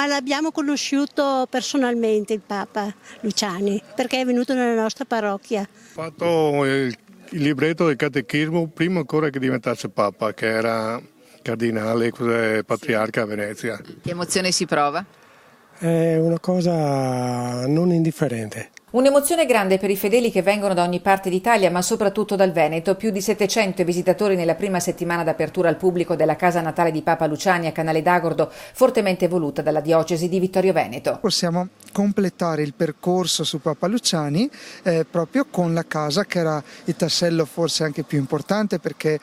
L'abbiamo conosciuto personalmente il Papa Luciani, perché è venuto nella nostra parrocchia. Ho fatto il libretto del catechismo prima ancora che diventasse Papa, che era cardinale, patriarca a Venezia. Che emozione si prova? È una cosa non indifferente. Un'emozione grande per i fedeli che vengono da ogni parte d'Italia, ma soprattutto dal Veneto. Più di 700 visitatori nella prima settimana d'apertura al pubblico della casa natale di Papa Luciani a Canale d'Agordo, fortemente voluta dalla diocesi di Vittorio Veneto. Possiamo completare il percorso su Papa Luciani proprio con la casa, che era il tassello forse anche più importante, perché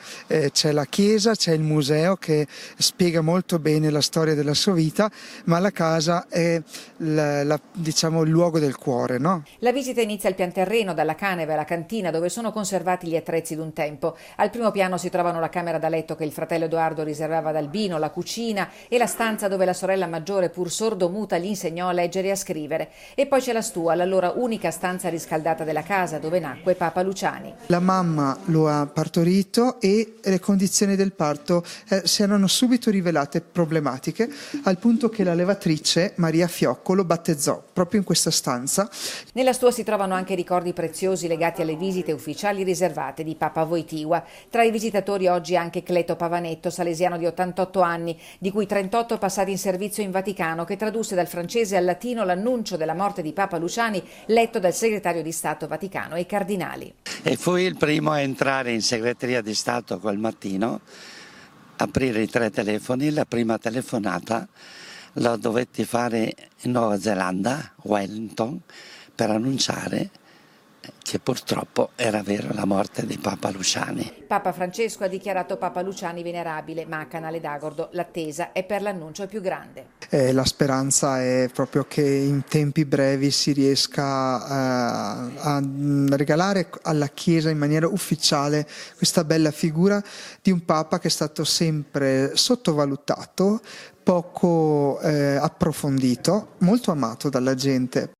c'è la chiesa, c'è il museo che spiega molto bene la storia della sua vita, ma la casa è diciamo il luogo del cuore, no? La visita inizia al pian terreno, dalla caneva alla cantina, dove sono conservati gli attrezzi d'un tempo. Al primo piano si trovano la camera da letto che il fratello Edoardo riservava ad Albino, la cucina e la stanza dove la sorella maggiore, pur sordomuta, gli insegnò a leggere e a scrivere. E poi c'è la stua, l'allora unica stanza riscaldata della casa, dove nacque Papa Luciani. La mamma lo ha partorito e le condizioni del parto si erano subito rivelate problematiche, al punto che la levatrice Maria Fiocco lo battezzò proprio in questa stanza. Nella stua si trovano anche ricordi preziosi legati alle visite ufficiali riservate di Papa Wojtyła. Tra i visitatori oggi anche Cleto Pavanetto, salesiano di 88 anni, di cui 38 passati in servizio in Vaticano, che tradusse dal francese al latino l'annuncio della morte di Papa Luciani, letto dal segretario di Stato Vaticano e i cardinali. E fui il primo a entrare in segreteria di Stato quel mattino, aprire i 3 telefoni. La prima telefonata la dovetti fare in Nuova Zelanda, Wellington, per annunciare che purtroppo era vero la morte di Papa Luciani. Papa Francesco ha dichiarato Papa Luciani venerabile, ma a Canale d'Agordo l'attesa è per l'annuncio più grande. La speranza è proprio che in tempi brevi si riesca a regalare alla Chiesa in maniera ufficiale questa bella figura di un Papa che è stato sempre sottovalutato, poco approfondito, molto amato dalla gente.